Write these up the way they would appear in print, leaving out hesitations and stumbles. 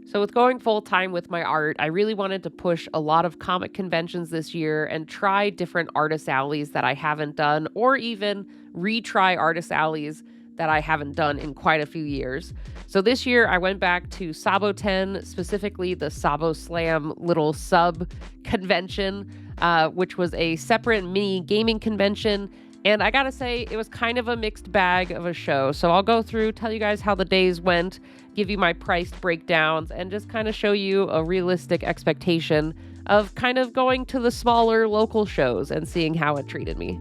So with going full time with my art, I really wanted to push a lot of comic conventions this year and try different artist alleys that I haven't done, or even retry artist alleys that I haven't done in quite a few years. So this year I went back to Saboten, specifically the SaboSlam little sub convention, which was a separate mini gaming convention. And I gotta say, it was kind of a mixed bag of a show. So I'll go through, tell you guys how the days went, give you my priced breakdowns, and just kind of show you a realistic expectation of kind of going to the smaller local shows and seeing how it treated me.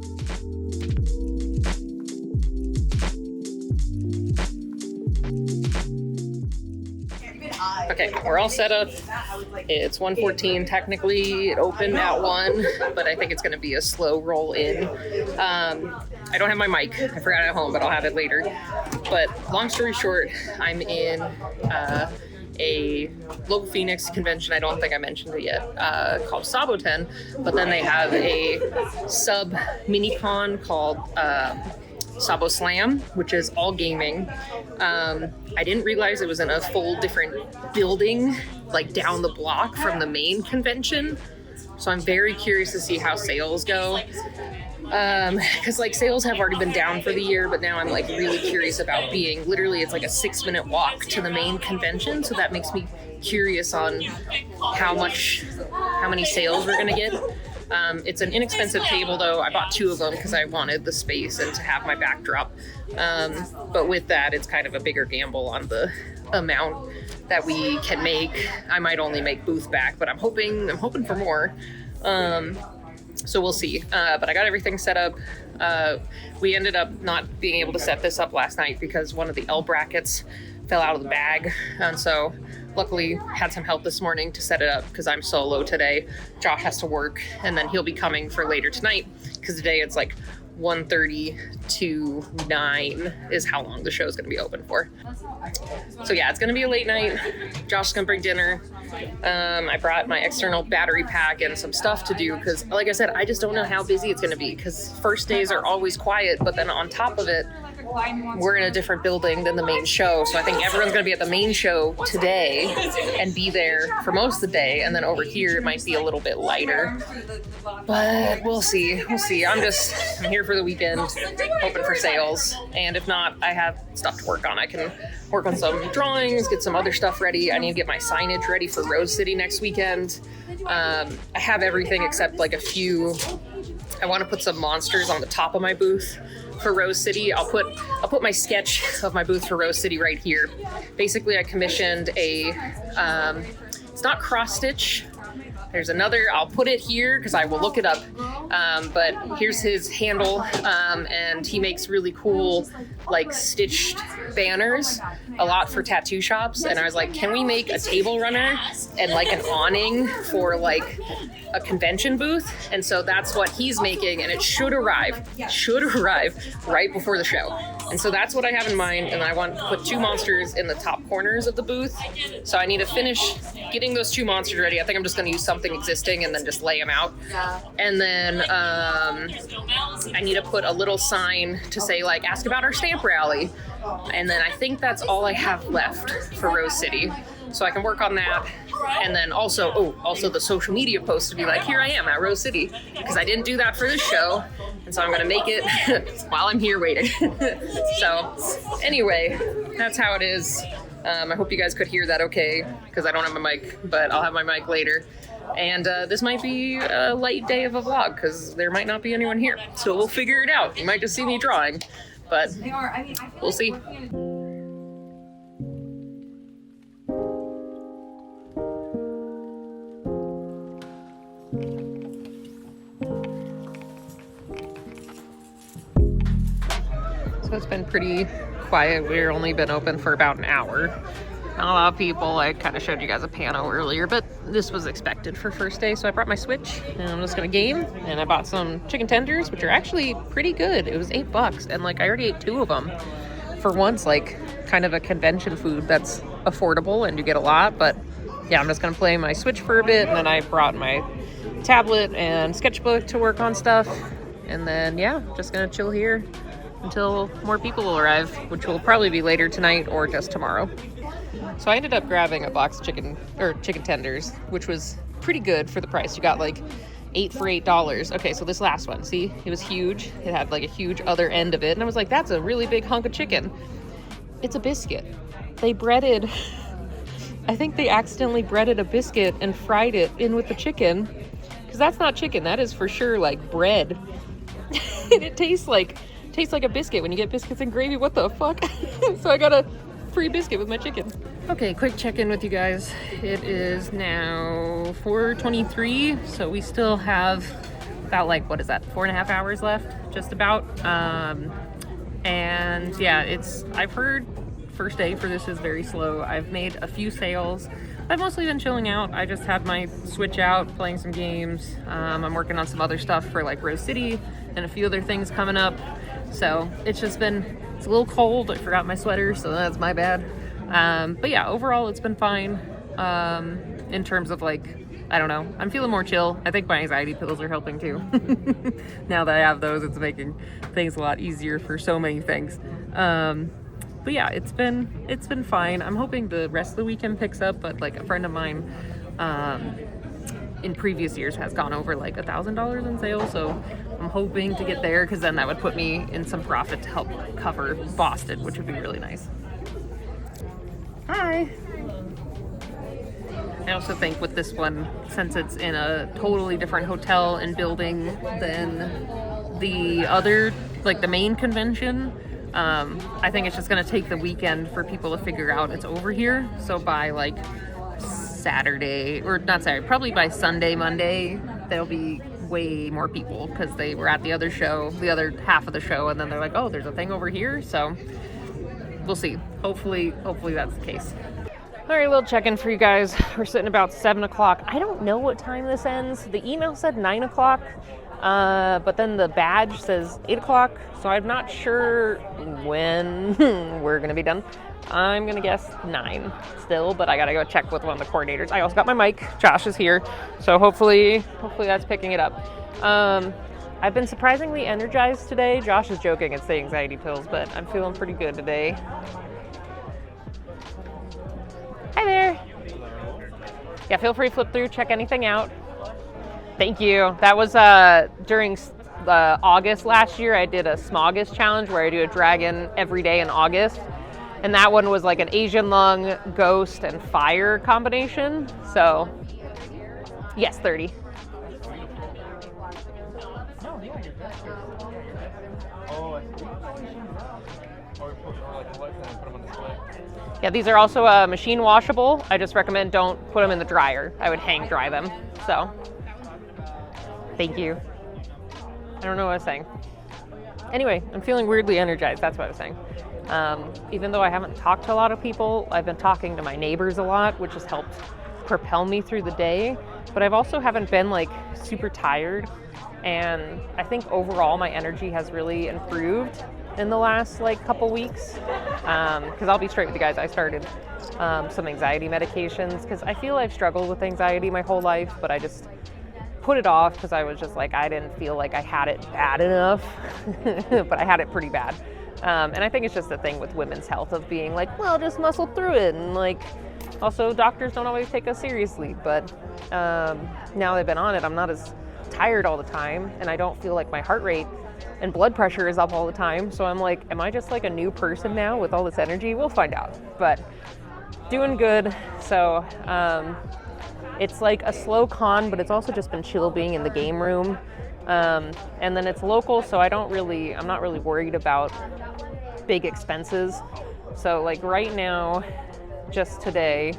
Okay, we're all set up. It's 1:14 technically. It opened at 1, but I think it's going to be a slow roll in. I don't have my mic. I forgot it at home, but I'll have it later. But long story short, I'm in a local Phoenix convention. I don't think I mentioned it yet, called Saboten. But then they have a sub mini-con called SaboSlam, which is all gaming. I didn't realize it was in a full different building, like down the block from the main convention. So I'm very curious to see how sales go. Because like sales have already been down for the year, but now I'm like really curious about being, literally it's like a 6-minute walk to the main convention. So that makes me curious on how many sales we're gonna get. It's an inexpensive table though. I bought 2 of them because I wanted the space and to have my backdrop. But with that, it's kind of a bigger gamble on the amount that we can make. I might only make booth back, but I'm hoping for more. So we'll see. But I got everything set up. We ended up not being able to set this up last night because one of the L brackets fell out of the bag. And so luckily had some help this morning to set it up because I'm solo today. Josh has to work and then he'll be coming for later tonight because today it's like 1:30 to 9 is how long the show is going to be open for. So yeah, it's going to be a late night. Josh is going to bring dinner. I brought my external battery pack and some stuff to do because, like I said, I just don't know how busy it's going to be because first days are always quiet, but then on top of it, we're in a different building than the main show. So I think everyone's going to be at the main show today and be there for most of the day. And then over here, it might be a little bit lighter. But we'll see. I'm here for the weekend, hoping for sales. And if not, I have stuff to work on. I can work on some drawings, get some other stuff ready. I need to get my signage ready for Rose City next weekend. I have everything except like a few. I want to put some monsters on the top of my booth for Rose City. I'll put my sketch of my booth for Rose City right here. Basically, I commissioned it's not cross stitch. There's another, I'll put it here because I will look it up. But here's his handle, and he makes really cool, like stitched banners, a lot for tattoo shops. And I was like, can we make a table runner and like an awning for like a convention booth? And so that's what he's making, and it should arrive right before the show. And so that's what I have in mind, and I want to put 2 monsters in the top corners of the booth. So I need to finish getting those 2 monsters ready. I think I'm just going to use something existing and then just lay them out. And then I need to put a little sign to say, like, ask about our stamp rally. And then I think that's all I have left for Rose City. So I can work on that. And then also the social media post to be like, here I am at Rose City, because I didn't do that for this show. And so I'm going to make it while I'm here waiting. So anyway, that's how it is. I hope you guys could hear that okay, because I don't have my mic, but I'll have my mic later. And this might be a light day of a vlog, because there might not be anyone here. So we'll figure it out. You might just see me drawing, but we'll see. So it's been pretty quiet. We've only been open for about an hour. Not a lot of people. I kind of showed you guys a pano earlier, but this was expected for first day. So I brought my Switch and I'm just gonna game. And I bought some chicken tenders, which are actually pretty good. It was $8, and like I already ate 2 of them. For once, like kind of a convention food that's affordable and you get a lot. But yeah, I'm just gonna play my Switch for a bit, and then I brought my tablet and sketchbook to work on stuff. And then yeah, just gonna chill here until more people will arrive, which will probably be later tonight or just tomorrow. So I ended up grabbing a box of chicken tenders, which was pretty good for the price. You got like 8 for $8. Okay, so this last one, see, it was huge. It had like a huge other end of it, and I was like, that's a really big hunk of chicken. It's a biscuit. They breaded, I think they accidentally breaded a biscuit and fried it in with the chicken, because that's not chicken. That is for sure like bread. And it tastes like a biscuit when you get biscuits and gravy. What the fuck? So I got a free biscuit with my chicken. Okay, quick check-in with you guys. It is now 4:23, so we still have about like, what is that, 4.5 hours left, just about. And yeah, I've heard first day for this is very slow. I've made a few sales. I've mostly been chilling out. I just had my Switch out, playing some games. I'm working on some other stuff for like Rose City and a few other things coming up. So it's a little cold. I forgot my sweater, so that's my bad. But yeah, overall it's been fine. In terms of like, I don't know, I'm feeling more chill. I think my anxiety pills are helping too. Now that I have those, it's making things a lot easier for so many things. But yeah, it's been fine. I'm hoping the rest of the weekend picks up, but like a friend of mine, in previous years has gone over like $1,000 in sales, so I'm hoping to get there, because then that would put me in some profit to help cover Boston, which would be really nice. Hi. I also think with this one, since it's in a totally different hotel and building than the other, like the main convention, I think it's just going to take the weekend for people to figure out it's over here. So by like probably by Sunday, Monday, there'll be way more people, because they were at the other show, the other half of the show, and then they're like, oh, there's a thing over here. So we'll see. Hopefully that's the case. All right, little check-in for you guys. We're sitting about 7 o'clock. I don't know what time this ends. The email said 9 o'clock, but then the badge says 8 o'clock, so I'm not sure when we're gonna be done. I'm gonna guess 9 still, but I gotta go check with one of the coordinators. I also got my mic. Josh is here, so hopefully that's picking it up. I've been surprisingly energized today. Josh is joking, it's the anxiety pills, but I'm feeling pretty good today. Hi there. Yeah, feel free to flip through, check anything out. Thank you. That was during August last year. I did a Smogus challenge where I do a dragon every day in August. And that one was like an Asian lung, ghost, and fire combination. So, yes, 30. Yeah, these are also machine washable. I just recommend don't put them in the dryer. I would hang dry them. So, thank you. I don't know what I was saying. Anyway, I'm feeling weirdly energized. That's what I was saying. Even though I haven't talked to a lot of people, I've been talking to my neighbors a lot, which has helped propel me through the day. But I've also haven't been like super tired. And I think overall my energy has really improved in the last like couple weeks. Because I'll be straight with you guys, I started some anxiety medications because I feel I've struggled with anxiety my whole life, but I just put it off because I was just like, I didn't feel like I had it bad enough, but I had it pretty bad. And I think it's just a thing with women's health of being like, well, just muscle through it. And like, also doctors don't always take us seriously, but now they've been on it, I'm not as tired all the time, and I don't feel like my heart rate and blood pressure is up all the time. So I'm like, am I just like a new person now with all this energy? We'll find out, but doing good. So it's like a slow con, but it's also just been chill being in the game room. And then it's local, so I'm not really worried about big expenses. So like right now, just today,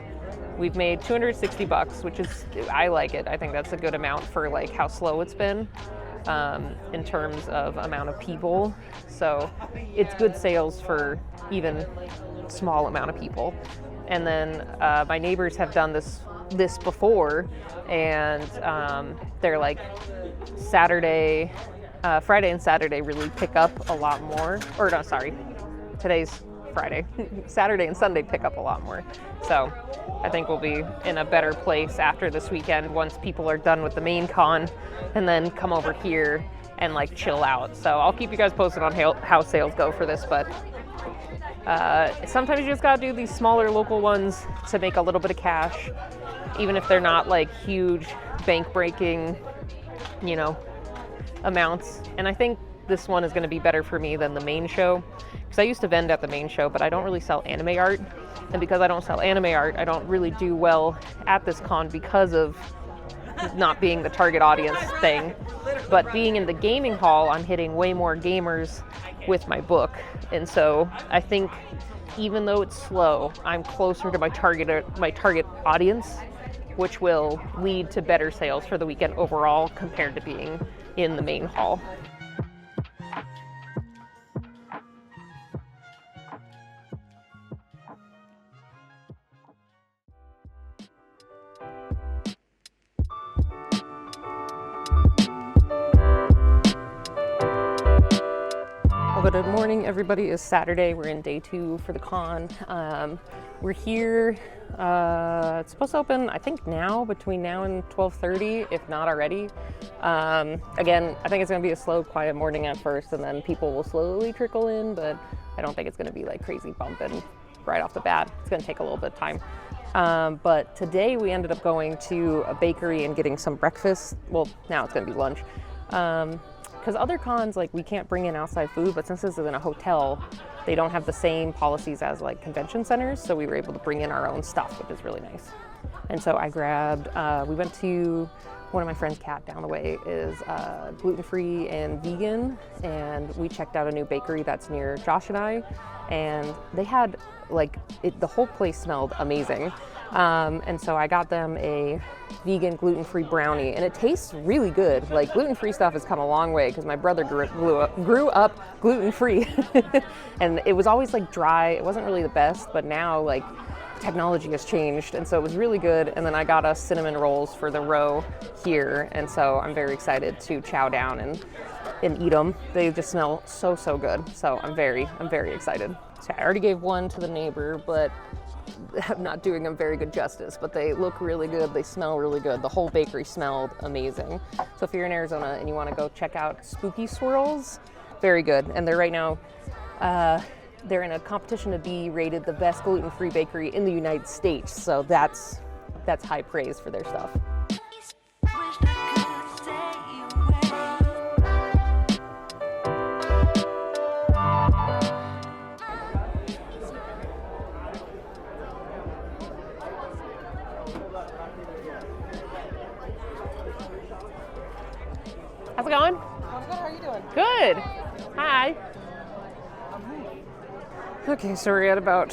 we've made $260, which is, I like it. I think that's a good amount for like how slow it's been in terms of amount of people. So it's good sales for even small amount of people. And then my neighbors have done this before, and they're like Friday and Saturday really pick up a lot more. Or no, sorry, today's Friday. Saturday and Sunday pick up a lot more. So I think we'll be in a better place after this weekend once people are done with the main con, and then come over here and like chill out. So I'll keep you guys posted on how sales go for this, but Sometimes you just gotta do these smaller local ones to make a little bit of cash, even if they're not like huge bank breaking, you know, amounts. And I think this one is going to be better for me than the main show, because I used to vend at the main show, but I don't really sell anime art. And because I don't sell anime art, I don't really do well at this con because of not being the target audience thing. But being in the gaming hall, I'm hitting way more gamers with my book. And so I think even though it's slow, I'm closer to my target audience, which will lead to better sales for the weekend overall compared to being in the main hall. Well, good morning, everybody. It's Saturday. We're in day 2 for the con. We're here. It's supposed to open, I think, now, between now and 12:30, if not already. Again, I think it's going to be a slow, quiet morning at first, and then people will slowly trickle in, but I don't think it's going to be like crazy bumping right off the bat. It's going to take a little bit of time. But today we ended up going to a bakery and getting some breakfast. Well, now it's going to be lunch. Because other cons, like, we can't bring in outside food, but since this is in a hotel, they don't have the same policies as like convention centers, so we were able to bring in our own stuff, which is really nice. And so I grabbed, we went to one of my friend's, Kat, down the way, is gluten-free and vegan, and we checked out a new bakery that's near Josh and I, and they had, like, the whole place smelled amazing. And so I got them a vegan gluten-free brownie, and it tastes really good. Like, gluten-free stuff has come a long way because my brother grew up gluten-free and it was always like dry. It wasn't really the best, but now like technology has changed, and so it was really good. And then I got us cinnamon rolls for the row here, and so I'm very excited to chow down and eat them. They just smell so good, so I'm very excited. So I already gave one to the neighbor, but I'm not doing them very good justice, but they look really good. They smell really good. The whole bakery smelled amazing. So if you're in Arizona and you want to go check out Spooky Swirls, very good. And they're right now, they're in a competition to be rated the best gluten-free bakery in the United States. So that's high praise for their stuff. How's it going? I'm good. How are you doing? Good. Hi. Okay, so we're at about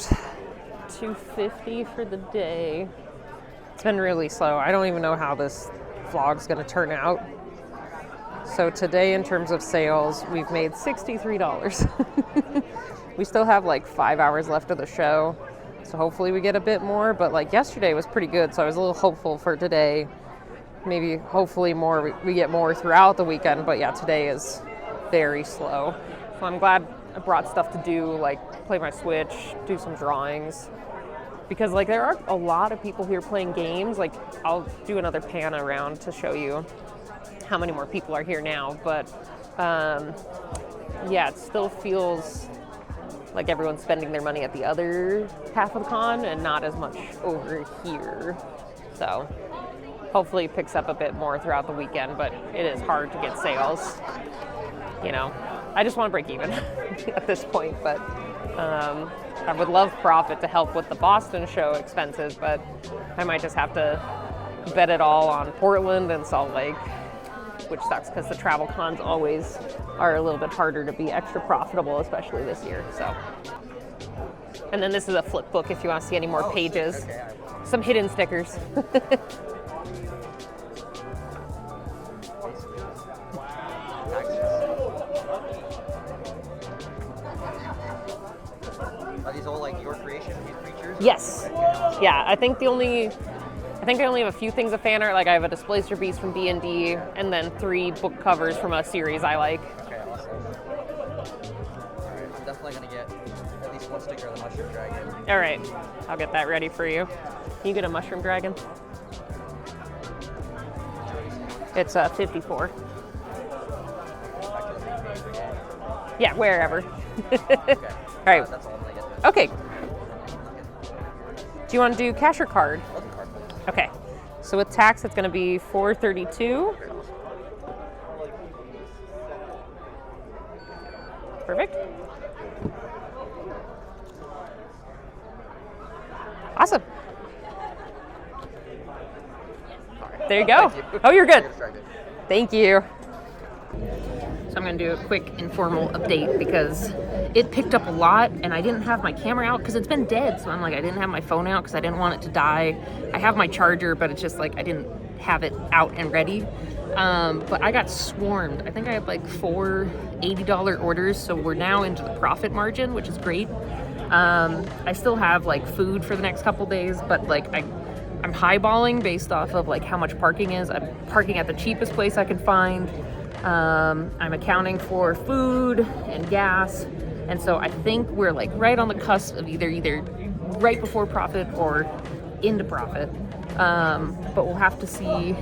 250 for the day. It's been really slow. I don't even know how this vlog's going to turn out. So today, in terms of sales, we've made $63. We still have like 5 hours left of the show, so hopefully we get a bit more. But like yesterday was pretty good, so I was a little hopeful for today. Maybe, hopefully more, we get more throughout the weekend, but yeah, today is very slow. So I'm glad I brought stuff to do, like play my Switch, do some drawings, because like there are a lot of people here playing games. Like, I'll do another pan around to show you how many more people are here now, but yeah, it still feels like everyone's spending their money at the other half of the con and not as much over here. So hopefully it picks up a bit more throughout the weekend, but it is hard to get sales. You know, I just want to break even at this point, but I would love profit to help with the Boston show expenses, but I might just have to bet it all on Portland and Salt Lake, which sucks because the travel cons always are a little bit harder to be extra profitable, especially this year. So, and then this is a flip book if you want to see any more pages. Some hidden stickers. Are these all like your creation, these creatures? Yes. Yeah, I think I only have a few things of fan art. Like I have a Displacer Beast from D&D, and then 3 book covers from a series I like. Okay, awesome. Alright, I'm definitely gonna get at least one sticker of the Mushroom Dragon. All right, I'll get that ready for you. Can you get a Mushroom Dragon? It's 54. Yeah, wherever. Okay. All right. That's all I'm gonna get then. Okay. Do you want to do cash or card? I'll do card. Okay. So with tax, it's going to be $432. Perfect. Awesome. There you go. Thank you. Oh, you're good. You're distracted. Thank you. So I'm going to do a quick informal update because it picked up a lot and I didn't have my camera out because it's been dead. So I'm like, I didn't have my phone out because I didn't want it to die. I have my charger, but it's just like I didn't have it out and ready. But I got swarmed. I think I had like 4 $80 orders. So we're now into the profit margin, which is great. I still have like food for the next couple days, but like I'm highballing based off of like how much parking is. I'm parking at the cheapest place I can find. I'm accounting for food and gas. And so I think we're like right on the cusp of either right before profit or into profit. But we'll have to see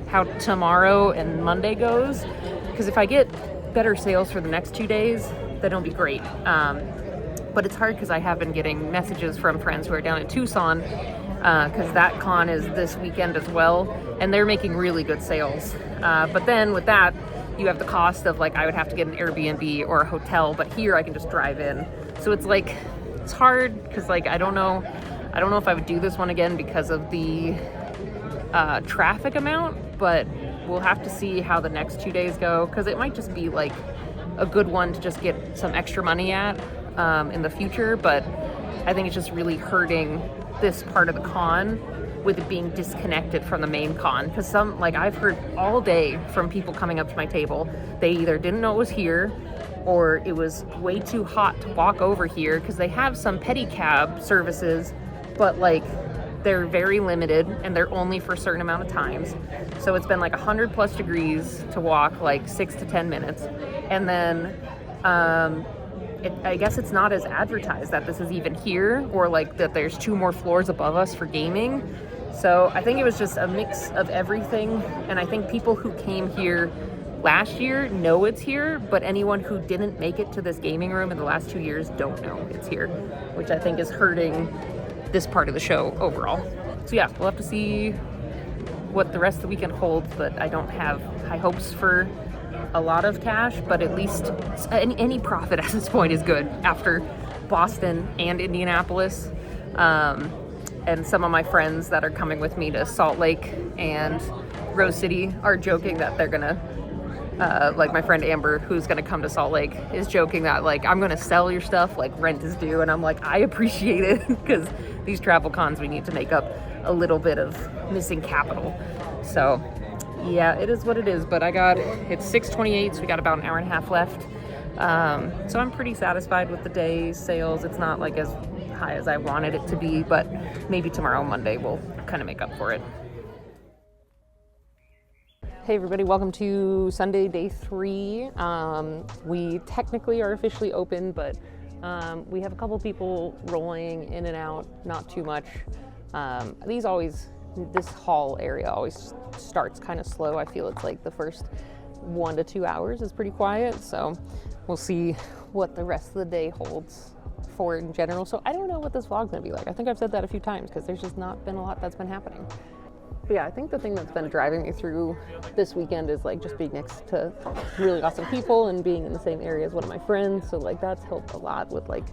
how tomorrow and Monday goes. Because if I get better sales for the next 2 days, that'll be great. But it's hard because I have been getting messages from friends who are down in Tucson because that con is this weekend as well, and they're making really good sales. But then with that, you have the cost of like I would have to get an Airbnb or a hotel, but here I can just drive in. So it's like it's hard because like I don't know if I would do this one again because of the traffic amount, but we'll have to see how the next 2 days go because it might just be like a good one to just get some extra money at in the future. But I think it's just really hurting this part of the con with it being disconnected from the main con, because some like I've heard all day from people coming up to my table, they either didn't know it was here or it was way too hot to walk over here because they have some pedicab services, but like they're very limited and they're only for a certain amount of times. So it's been like 100 plus degrees to walk like 6 to 10 minutes, and then I guess it's not as advertised that this is even here or like that there's 2 more floors above us for gaming. So I think it was just a mix of everything. And I think people who came here last year know it's here, but anyone who didn't make it to this gaming room in the last 2 years don't know it's here, which I think is hurting this part of the show overall. So yeah, we'll have to see what the rest of the weekend holds, but I don't have high hopes for a lot of cash, but at least any profit at this point is good after Boston and Indianapolis. And some of my friends that are coming with me to Salt Lake and Rose City are joking that they're gonna like my friend Amber, who's gonna come to Salt Lake, is joking that like I'm gonna sell your stuff, like rent is due. And I'm like, I appreciate it because these travel cons we need to make up a little bit of missing capital. So yeah, it is what it is, but it's 6:28, so we got about an hour and a half left. So I'm pretty satisfied with the day's sales. It's not like as high as I wanted it to be, but maybe tomorrow, Monday, we'll kind of make up for it. Hey everybody, welcome to Sunday, day 3. We technically are officially open, but we have a couple people rolling in and out, not too much. This hall area always starts kind of slow. I feel it's like the first 1 to 2 hours is pretty quiet, so we'll see what the rest of the day holds for in general. So I don't know what this vlog's gonna be like. I think I've said that a few times because there's just not been a lot that's been happening. But yeah, I think the thing that's been driving me through this weekend is like just being next to really awesome people and being in the same area as one of my friends. So like that's helped a lot with like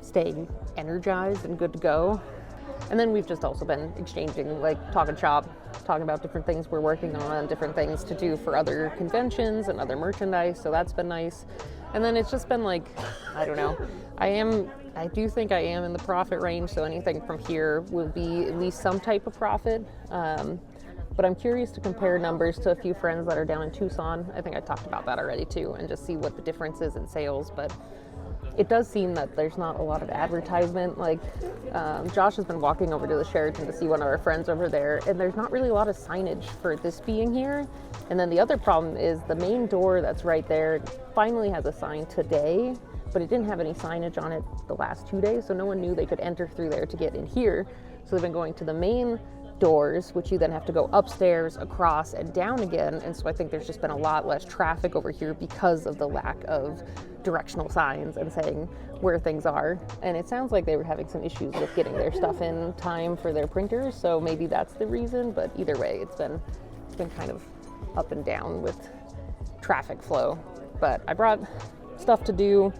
staying energized and good to go. And then we've just also been exchanging, like talking shop, talking about different things we're working on, different things to do for other conventions and other merchandise. So that's been nice. And then it's just been like, I don't know, I do think I am in the profit range. So anything from here will be at least some type of profit. But I'm curious to compare numbers to a few friends that are down in Tucson. I think I talked about that already too, and just see what the difference is in sales. But it does seem that there's not a lot of advertisement. Like Josh has been walking over to the Sheraton to see one of our friends over there, and there's not really a lot of signage for this being here. And then the other problem is the main door that's right there finally has a sign today, but it didn't have any signage on it the last 2 days, so no one knew they could enter through there to get in here. So they've been going to the main doors, which you then have to go upstairs, across, and down again. And so I think there's just been a lot less traffic over here because of the lack of directional signs and saying where things are. And it sounds like they were having some issues with getting their stuff in time for their printers, so maybe that's the reason. But either way, it's been kind of up and down with traffic flow. But I brought stuff to do,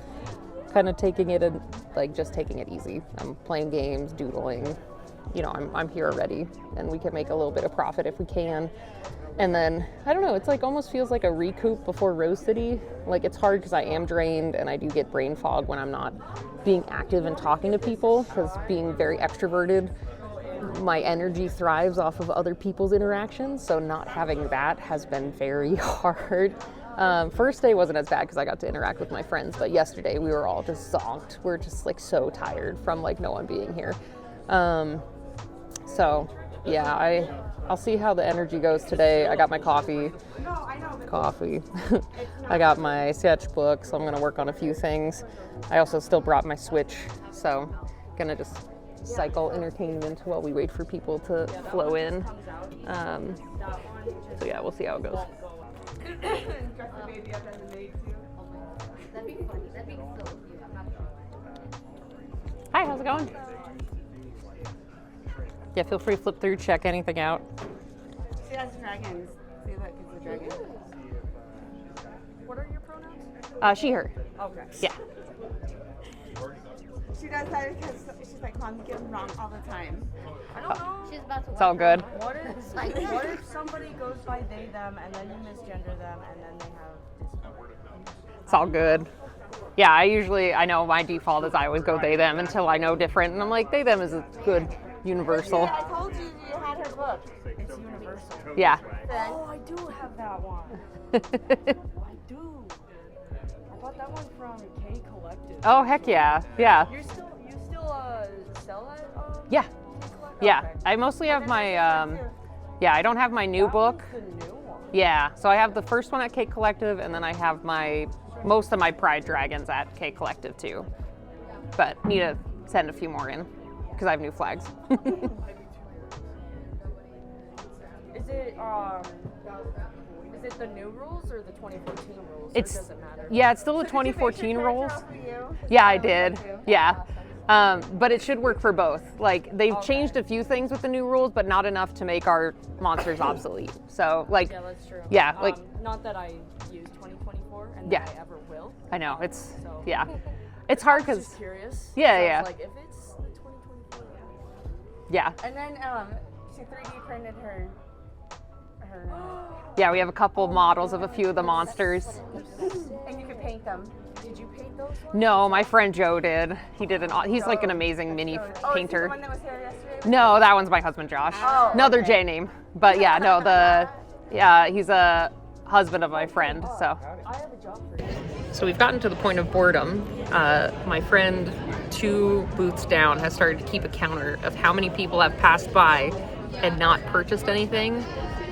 kind of taking it and like just taking it easy. I'm playing games, doodling. You know, I'm here already, and we can make a little bit of profit if we can. And then, I don't know, it's like almost feels like a recoup before Rose City. Like, it's hard because I am drained and I do get brain fog when I'm not being active and talking to people, because being very extroverted, my energy thrives off of other people's interactions. So not having that has been very hard. First day wasn't as bad because I got to interact with my friends, but yesterday we were all just zonked. We're just like so tired from like no one being here. So yeah, I'll see how the energy goes today. I got my coffee. I got my sketchbook, so I'm gonna work on a few things. I also still brought my Switch, so gonna just cycle entertainment while we wait for people to flow in. So yeah, we'll see how it goes. Hi, how's it going? Yeah, feel free to flip through, check anything out. She has dragons. See, look, it's a dragon. What are your pronouns? She, her. Okay. Yeah. She does that because she's like, Mom, you get them wrong all the time. I don't know. She's about to It's all good. What if somebody goes by they, them, and then you misgender them, and then they have It's all good. Yeah, I know my default is I always go they, them until I know different. And I'm like, they, them is a good universal. I told you had her book. it's universal. Yeah. Oh, I do have that one. I do. I bought that one from K Collective. Oh, heck yeah. Yeah. You still sell it? Yeah. K Collective? Yeah. Okay. I mostly have my, yeah, I don't have my new book. The new one. Yeah. So I have the first one at K Collective, and then I have most of my Pride Dragons at K Collective too. But need to send a few more in because I have new flags. Is it the new rules or the 2014 rules? It's, or does it matter? yeah, it's still the 2014 rules. Yeah, I did. Yeah. But it should work for both. Like, they've changed a few things with the new rules, but not enough to make our monsters obsolete. So, like, Yeah, that's true. yeah, like, not that I use 2024 and Yeah. that I ever will. I know, it's, So. yeah. It's hard I was because, just curious. Yeah, So I yeah. was like, if it's the 2024, yeah. And then she 3D printed her. Yeah, we have a couple models of a few of the monsters. And you could paint them. did you paint those ones? No, my friend Joe did. He's like an amazing mini Oh, is he painter. the one that was here yesterday? No, that one's my husband Josh. Oh, Another okay. J name. But yeah, no, he's a husband of my friend, so. I have a job for you. So we've gotten to the point of boredom. My friend 2 booths down has started to keep a counter of how many people have passed by and not purchased anything.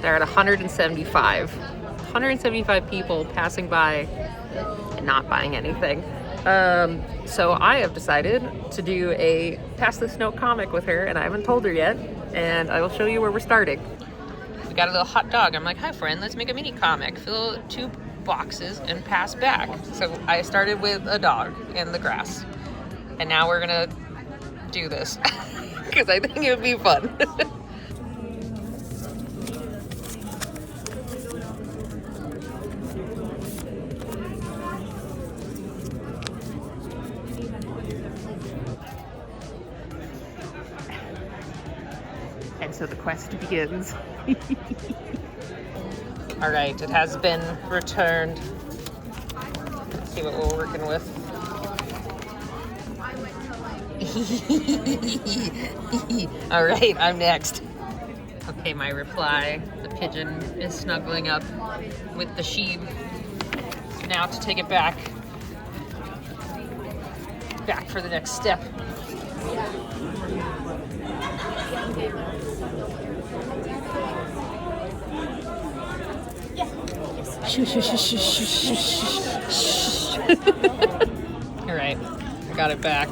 They're at 175. 175 people passing by and not buying anything. So I have decided to do a Pass This Note comic with her, and I haven't told her yet, and I will show you where we're starting. We got a little hot dog. I'm like, hi friend, let's make a mini comic. Fill 2 boxes and pass back. So I started with a dog in the grass, and now we're gonna do this because I think it would be fun. And so the quest begins. All right, it has been returned. Let's see what we're working with. All right, I'm next. Okay, my reply. The pigeon is snuggling up with the sheep. So now to take it back for the next step. All right, I got it back.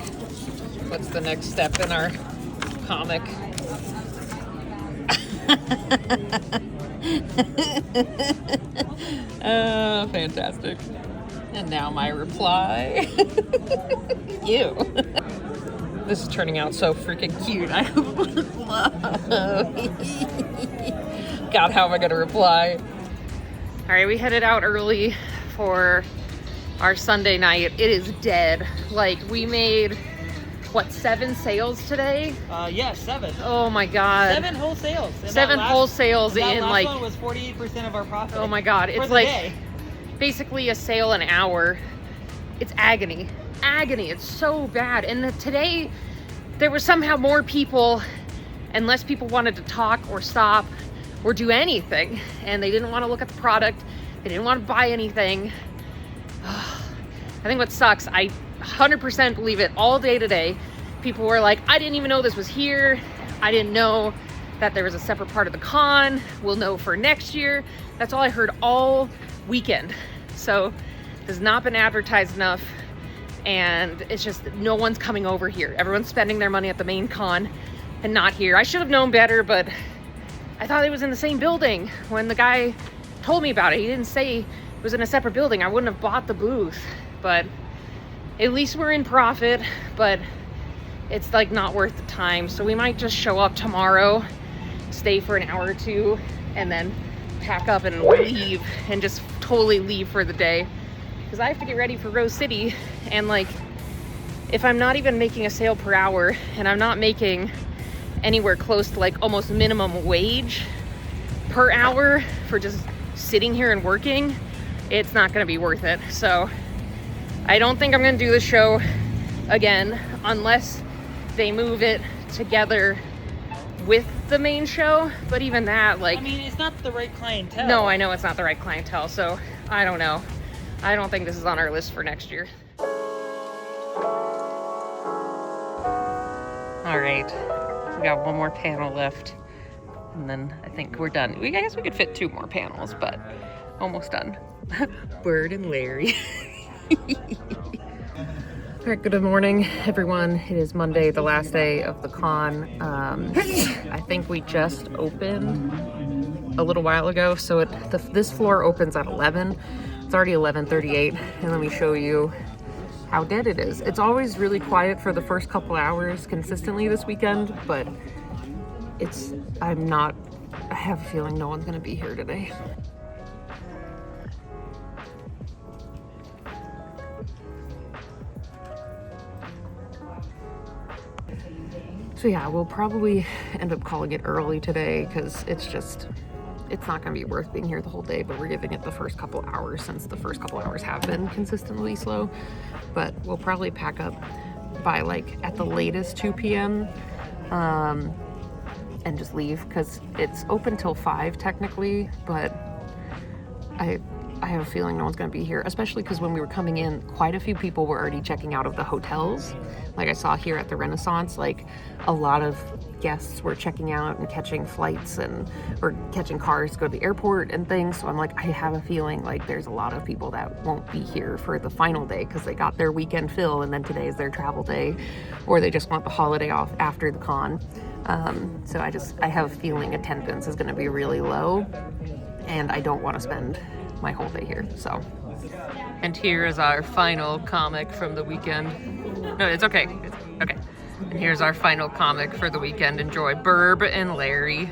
What's the next step in our comic? Oh, fantastic. And now my reply. Ew. This is turning out so freaking cute. I love. God, how am I gonna reply? All right, we headed out early for our Sunday night. It is dead. Like, we made, what, 7 sales today? Yeah, 7. Oh my God. 7 whole sales. And 7 whole sales that in last like. one was 48% of our profit. Oh my God. For It's the like day. basically a sale an hour. It's agony. Agony. It's so bad. And today there were somehow more people and less people wanted to talk or stop or do anything. And they didn't want to look at the product. They didn't want to buy anything. I think what sucks, I 100% believe it all day today. People were like, I didn't even know this was here. I didn't know that there was a separate part of the con. We'll know for next year. That's all I heard all weekend. So it has not been advertised enough. And it's just, no one's coming over here. Everyone's spending their money at the main con and not here. I should have known better, but I thought it was in the same building when the guy told me about it. He didn't say it was in a separate building. I wouldn't have bought the booth, but at least we're in profit, but it's like not worth the time. So we might just show up tomorrow, stay for an hour or two, and then pack up and leave and just totally leave for the day. Because I have to get ready for Rose City, and like, if I'm not even making a sale per hour and I'm not making anywhere close to like almost minimum wage per hour for just sitting here and working, it's not going to be worth it. So I don't think I'm going to do the show again unless they move it together with the main show. But even that, like, I mean, it's not the right clientele. No, I know it's not the right clientele, so I don't know. I don't think this is on our list for next year. All right, we got one more panel left, and then I think we're done. I guess we could fit 2 more panels, but almost done. Bird and Larry. All right, good morning, everyone. It is Monday, the last day of the con. I think we just opened a little while ago, so this floor opens at 11. It's already 11:38, and let me show you how dead it is. It's always really quiet for the first couple hours consistently this weekend, but I have a feeling no one's gonna be here today. So yeah, we'll probably end up calling it early today because it's not going to be worth being here the whole day, but we're giving it the first couple hours since the first couple hours have been consistently slow. But we'll probably pack up by like at the latest 2 p.m. And just leave because it's open till 5 technically, but I have a feeling no one's going to be here, especially because when we were coming in, quite a few people were already checking out of the hotels. Like I saw here at the Renaissance, like a lot of guests were checking out and catching flights or catching cars to go to the airport and things. So I'm like, I have a feeling like there's a lot of people that won't be here for the final day because they got their weekend fill and then today is their travel day, or they just want the holiday off after the con. So I have a feeling attendance is going to be really low, and I don't want to spend my whole day here. So, and here is our final comic from the weekend. No, it's okay. It's okay. And here's our final comic for the weekend. Enjoy. Burb and Larry.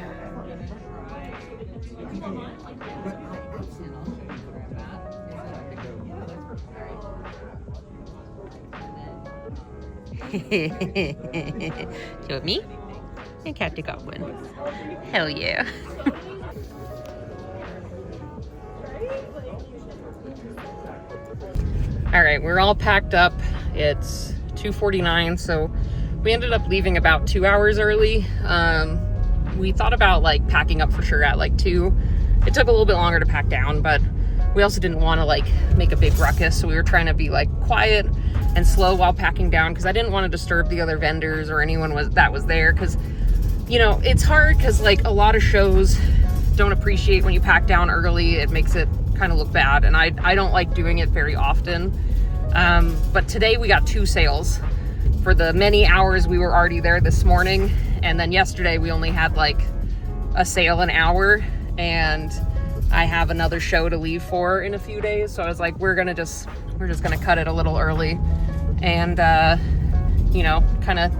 So me and Captain Goblin. Hell yeah. All right, we're all packed up. It's 2:49, so we ended up leaving about 2 hours early. We thought about like packing up for sure at like 2. It took a little bit longer to pack down, but we also didn't want to like make a big ruckus, so we were trying to be like quiet and slow while packing down because I didn't want to disturb the other vendors or anyone that was there, because you know, it's hard because like a lot of shows don't appreciate when you pack down early. It makes it kind of look bad, and I don't like doing it very often. But today we got 2 sales for the many hours we were already there this morning, and then yesterday we only had like a sale an hour, and I have another show to leave for in a few days. So I was like, we're just gonna cut it a little early and, you know, kind of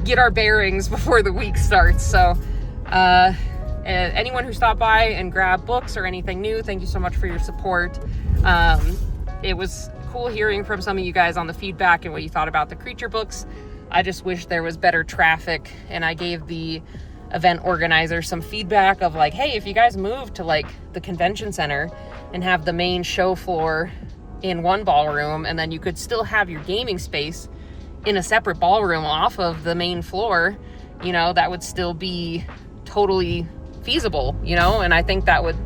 get our bearings before the week starts. So, anyone who stopped by and grabbed books or anything new, thank you so much for your support. It was cool hearing from some of you guys on the feedback and what you thought about the creature books. I just wish there was better traffic, and I gave the event organizer some feedback of like, hey, if you guys move to like the convention center and have the main show floor in one ballroom, and then you could still have your gaming space in a separate ballroom off of the main floor, you know, that would still be totally feasible, you know, and I think that would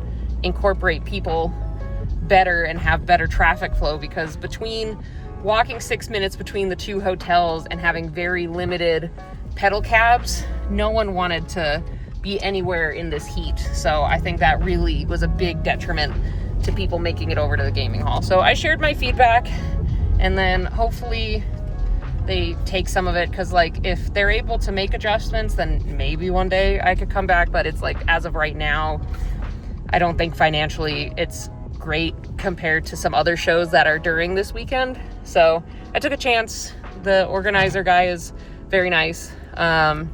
incorporate people better and have better traffic flow, because between walking 6 minutes between the two hotels and having very limited pedal cabs, no one wanted to be anywhere in this heat. So I think that really was a big detriment to people making it over to the gaming hall. So I shared my feedback, and then hopefully they take some of it, because like if they're able to make adjustments, then maybe one day I could come back. But it's like, as of right now, I don't think financially it's great compared to some other shows that are during this weekend. So I took a chance. The organizer guy is very nice, and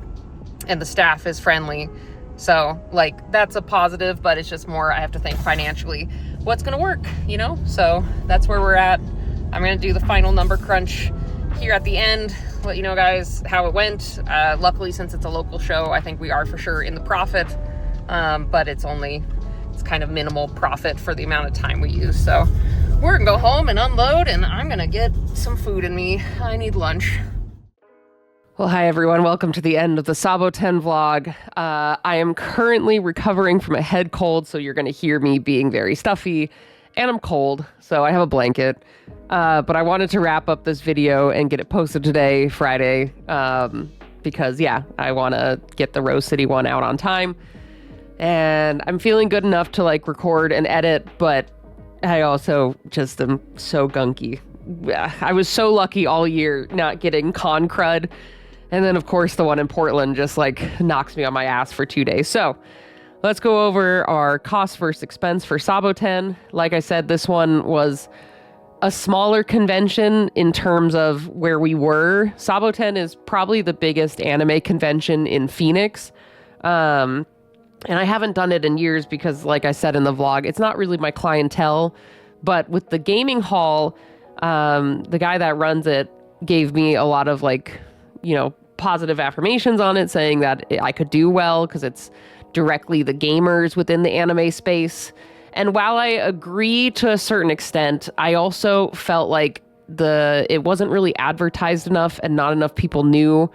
the staff is friendly. So like, that's a positive, but it's just more, I have to think financially what's gonna work, you know? So that's where we're at. I'm gonna do the final number crunch here at the end, let you know guys how it went. Luckily, since it's a local show, I think we are for sure in the profit, but it's kind of minimal profit for the amount of time we use. So we're gonna go home and unload, and I'm gonna get some food in me. I need lunch. Well, hi everyone. Welcome to the end of the Saboten vlog. I am currently recovering from a head cold, so you're going to hear me being very stuffy, and I'm cold, so I have a blanket. But I wanted to wrap up this video and get it posted today, Friday, because yeah, I want to get the Rose City one out on time. And I'm feeling good enough to like record and edit, but I also just am so gunky. I was so lucky all year not getting con crud. And then, of course, the one in Portland just like knocks me on my ass for 2 days. So let's go over our cost versus expense for Saboten. Like I said, this one was a smaller convention in terms of where we were. Saboten is probably the biggest anime convention in Phoenix. And I haven't done it in years because, like I said in the vlog, it's not really my clientele. But with the gaming hall, the guy that runs it gave me a lot of like, you know, positive affirmations on it, saying that I could do well because it's directly the gamers within the anime space. And while I agree to a certain extent, I also felt like it wasn't really advertised enough, and not enough people knew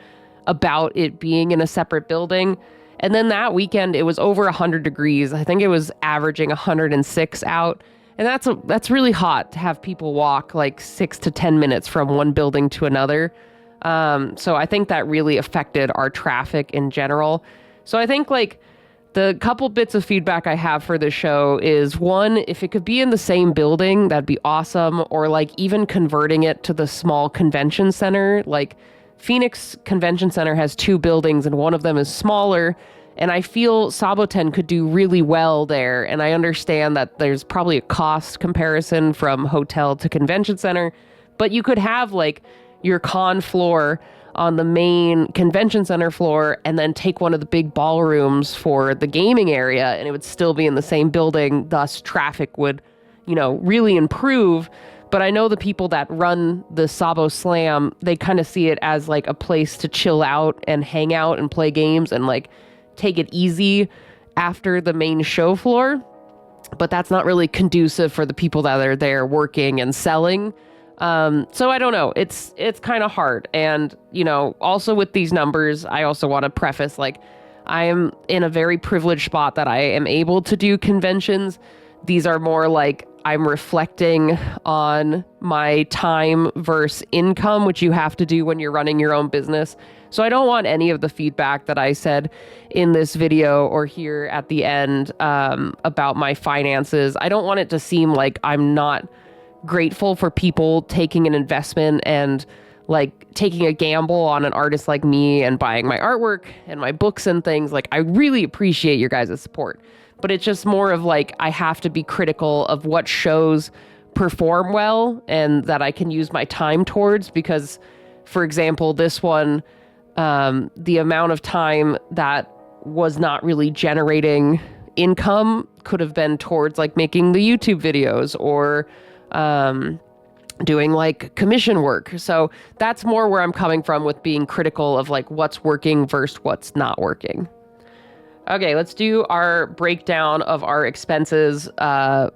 about it being in a separate building. And then that weekend, it was over 100 degrees. I think it was averaging 106 out. And that's really hot to have people walk like 6 to 10 minutes from one building to another. So I think that really affected our traffic in general. So I think like the couple bits of feedback I have for this show is, one, if it could be in the same building, that'd be awesome. Or like even converting it to the small convention center. Like Phoenix Convention Center has 2 buildings and one of them is smaller. And I feel Saboten could do really well there. And I understand that there's probably a cost comparison from hotel to convention center, but you could have like your con floor on the main convention center floor and then take one of the big ballrooms for the gaming area, and it would still be in the same building. Thus traffic would, you know, really improve. But I know the people that run the SaboSlam, they kind of see it as like a place to chill out and hang out and play games and like take it easy after the main show floor. But that's not really conducive for the people that are there working and selling. So I don't know. It's kind of hard. And, you know, also with these numbers, I also want to preface, like, I am in a very privileged spot that I am able to do conventions. These are more like I'm reflecting on my time versus income, which you have to do when you're running your own business. So I don't want any of the feedback that I said in this video or here at the end about my finances. I don't want it to seem like I'm not grateful for people taking an investment and like taking a gamble on an artist like me and buying my artwork and my books and things. Like, I really appreciate your guys' support, but it's just more of like, I have to be critical of what shows perform well and that I can use my time towards, because for example, this one, the amount of time that was not really generating income could have been towards like making the YouTube videos or doing like commission work. So that's more where I'm coming from with being critical of like what's working versus what's not working. Okay, let's do our breakdown of our expenses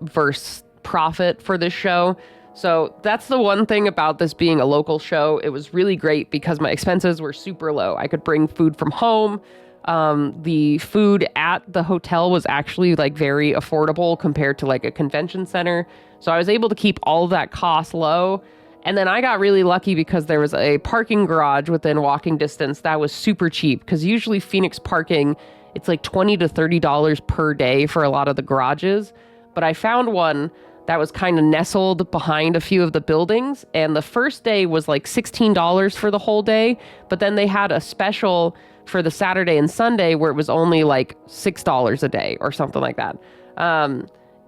versus profit for this show. So that's the one thing about this being a local show. It was really great because my expenses were super low. I could bring food from home. The food at the hotel was actually like very affordable compared to like a convention center. So I was able to keep all of that cost low. And then I got really lucky because there was a parking garage within walking distance that was super cheap, because usually Phoenix parking, it's like $20 to $30 per day for a lot of the garages. But I found one that was kind of nestled behind a few of the buildings. And the first day was like $16 for the whole day. But then they had a special for the Saturday and Sunday where it was only like $6 a day or something like that.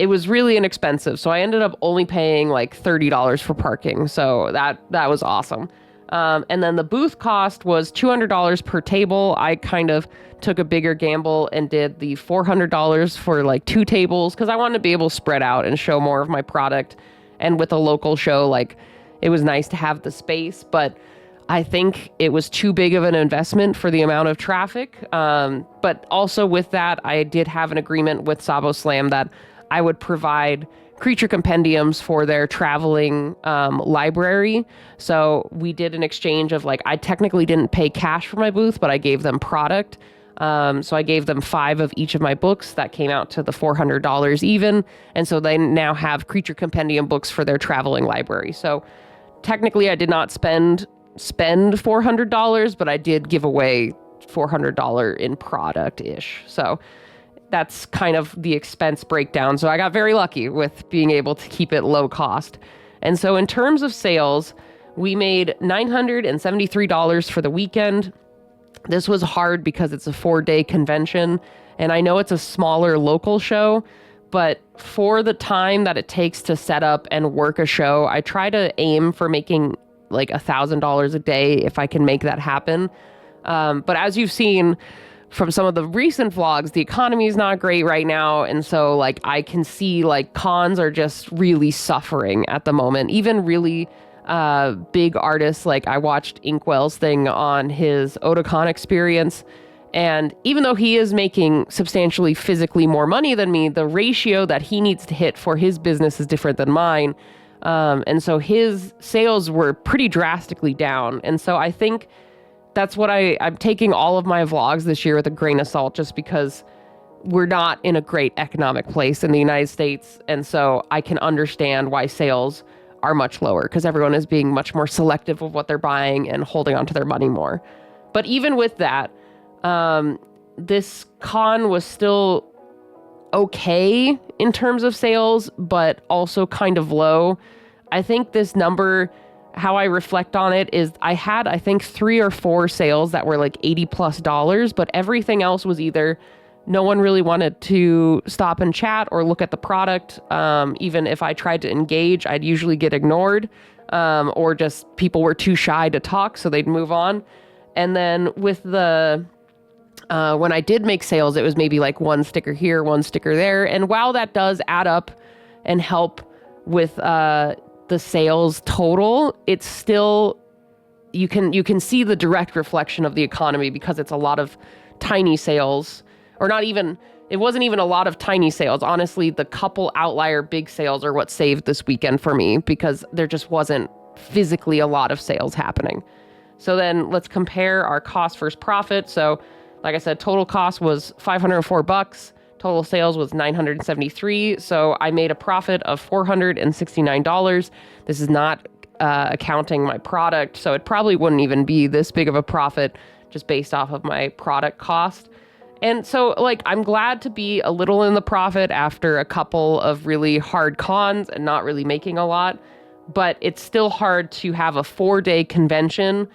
It was really inexpensive. So I ended up only paying like $30 for parking. So that was awesome. And then the booth cost was $200 per table. I kind of took a bigger gamble and did the $400 for like 2 tables, because I wanted to be able to spread out and show more of my product. And with a local show, like, it was nice to have the space, but I think it was too big of an investment for the amount of traffic. But also with that, I did have an agreement with SaboSlam that I would provide creature compendiums for their traveling library. So we did an exchange of like, I technically didn't pay cash for my booth, but I gave them product. So I gave them 5 of each of my books. That came out to the $400 even. And so they now have creature compendium books for their traveling library. So technically I did not spend $400, but I did give away $400 in product-ish. So that's kind of the expense breakdown. So I got very lucky with being able to keep it low cost. And so in terms of sales, we made $973 for the weekend. This was hard because it's a 4-day convention, and I know it's a smaller local show, but for the time that it takes to set up and work a show, I try to aim for making like $1,000 a day if I can make that happen. But as you've seen from some of the recent vlogs, the economy is not great right now. And so like I can see like cons are just really suffering at the moment. Even really big artists, like I watched Inkwell's thing on his Otakon experience. And even though he is making substantially physically more money than me, the ratio that he needs to hit for his business is different than mine. And so his sales were pretty drastically down. And so I think that's what I'm taking all of my vlogs this year with a grain of salt, just because we're not in a great economic place in the United States. And so I can understand why sales are much lower, because everyone is being much more selective of what they're buying and holding onto their money more. But even with that, this con was still okay in terms of sales, but also kind of low. I think this number, how I reflect on it, is I had, I think, 3 or 4 sales that were like $80+, but everything else was either no one really wanted to stop and chat or look at the product. Even if I tried to engage, I'd usually get ignored, or just people were too shy to talk, so they'd move on. And then with the when I did make sales, it was maybe like 1 sticker here, 1 sticker there. And while that does add up and help with the sales total, it's still, you can see the direct reflection of the economy, because it's a lot of tiny sales, or not even, it wasn't even a lot of tiny sales. Honestly, the couple outlier big sales are what saved this weekend for me, because there just wasn't physically a lot of sales happening. So then let's compare our cost versus profit. So like I said, total cost was $504. Total sales was $973. So I made a profit of $469. This is not accounting my product, so it probably wouldn't even be this big of a profit just based off of my product cost. And so like, I'm glad to be a little in the profit after a couple of really hard cons and not really making a lot. but it's still hard to have a 4-day convention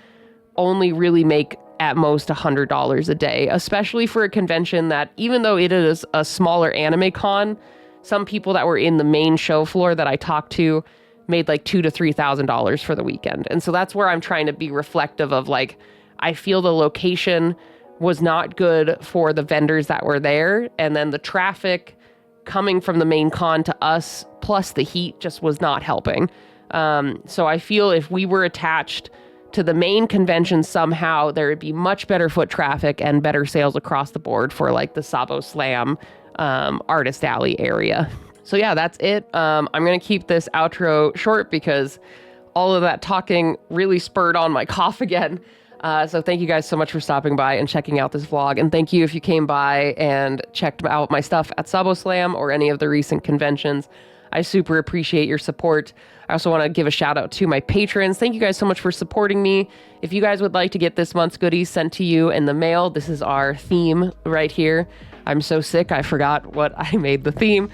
only really make at most $100 a day, especially for a convention that, even though it is a smaller anime con, some people that were in the main show floor that I talked to made like $2,000 to $3,000 for the weekend. And so that's where I'm trying to be reflective of, like, I feel the location was not good for the vendors that were there. And then the traffic coming from the main con to us, plus the heat, just was not helping. So I feel if we were attached to the main convention somehow, there would be much better foot traffic and better sales across the board for like the SaboSlam Artist Alley area. So yeah, that's it. I'm going to keep this outro short because all of that talking really spurred on my cough again. So thank you guys so much for stopping by and checking out this vlog. And thank you if you came by and checked out my stuff at SaboSlam or any of the recent conventions. I super appreciate your support. I also want to give a shout out to my patrons. Thank you guys so much for supporting me. If you guys would like to get this month's goodies sent to you in the mail, this is our theme right here. I'm so sick, I forgot what I made the theme.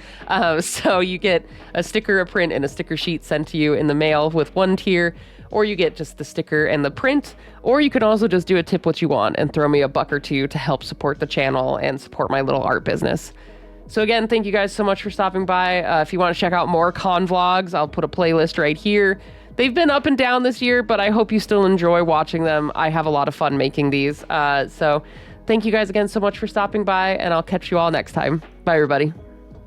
So you get a sticker, a print, and a sticker sheet sent to you in the mail with one tier, or you get just the sticker and the print, or you can also just do a tip what you want and throw me a buck or two to help support the channel and support my little art business. So again, thank you guys so much for stopping by. If you want to check out more con vlogs, I'll put a playlist right here. They've been up and down this year, but I hope you still enjoy watching them. I have a lot of fun making these. So thank you guys again so much for stopping by, and I'll catch you all next time. Bye, everybody.